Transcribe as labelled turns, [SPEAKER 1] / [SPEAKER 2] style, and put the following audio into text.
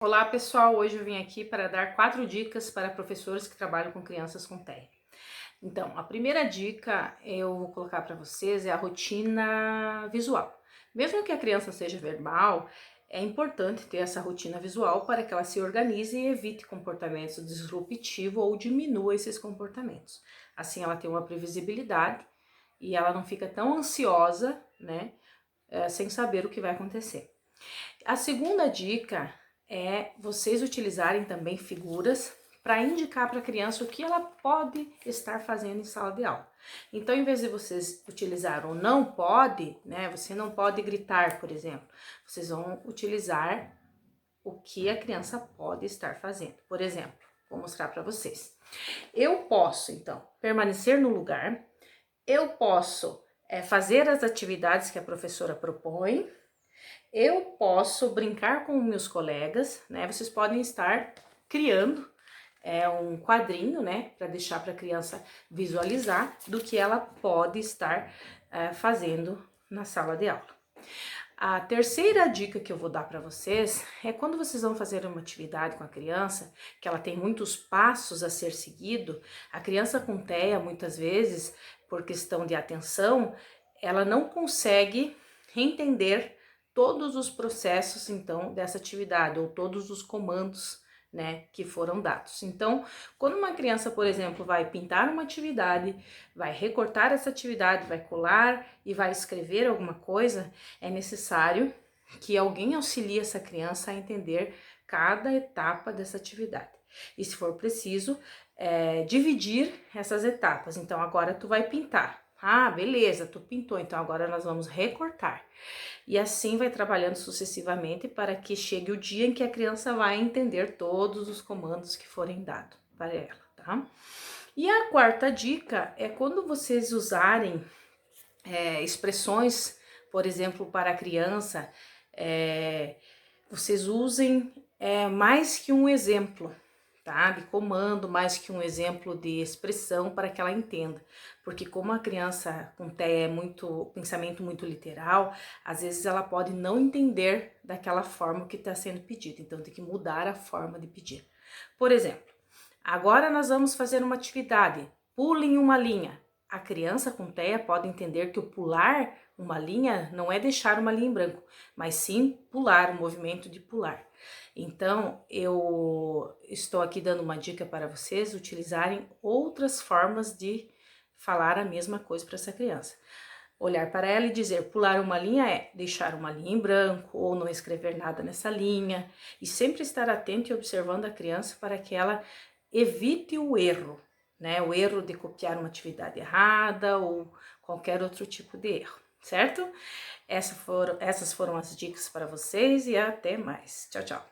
[SPEAKER 1] Olá pessoal, hoje eu vim aqui para dar 4 dicas para professores que trabalham com crianças com TEA. Então, a primeira dica eu vou colocar para vocês é a rotina visual. Mesmo que a criança seja verbal, é importante ter essa rotina visual para que ela se organize e evite comportamentos disruptivos ou diminua esses comportamentos. Assim ela tem uma previsibilidade e ela não fica tão ansiosa, né, sem saber o que vai acontecer. A segunda dica é vocês utilizarem também figuras para indicar para a criança o que ela pode estar fazendo em sala de aula. Então, em vez de vocês utilizar o não pode, né, você não pode gritar, por exemplo, vocês vão utilizar o que a criança pode estar fazendo. Por exemplo, vou mostrar para vocês. Eu posso, então, permanecer no lugar, eu posso fazer as atividades que a professora propõe, eu posso brincar com meus colegas, né? Vocês podem estar criando um quadrinho, né? Para deixar para a criança visualizar do que ela pode estar fazendo na sala de aula. A terceira dica que eu vou dar para vocês é quando vocês vão fazer uma atividade com a criança, que ela tem muitos passos a ser seguido, a criança com TEA, muitas vezes, por questão de atenção, ela não consegue entender todos os processos, então, dessa atividade, ou todos os comandos, né, que foram dados. Então, quando uma criança, por exemplo, vai pintar uma atividade, vai recortar essa atividade, vai colar e vai escrever alguma coisa, é necessário que alguém auxilie essa criança a entender cada etapa dessa atividade. E se for preciso, dividir essas etapas. Então, agora tu vai pintar. Ah, beleza, tu pintou, então agora nós vamos recortar. E assim vai trabalhando sucessivamente para que chegue o dia em que a criança vai entender todos os comandos que forem dados para ela, tá? E a quarta dica é quando vocês usarem expressões, por exemplo, para a criança, vocês usem mais que um exemplo, tá? De comando, mais que um exemplo de expressão para que ela entenda. Porque como a criança com TEA é pensamento muito literal, às vezes ela pode não entender daquela forma que está sendo pedido. Então tem que mudar a forma de pedir. Por exemplo, agora nós vamos fazer uma atividade. Pulem uma linha. A criança com TEA pode entender que o pular uma linha não é deixar uma linha em branco, mas sim pular, o movimento de pular. Então, eu estou aqui dando uma dica para vocês utilizarem outras formas de falar a mesma coisa para essa criança. Olhar para ela e dizer, pular uma linha é deixar uma linha em branco ou não escrever nada nessa linha. E sempre estar atento e observando a criança para que ela evite o erro, né? O erro de copiar uma atividade errada ou qualquer outro tipo de erro, certo? Essas foram as dicas para vocês e até mais. Tchau, tchau.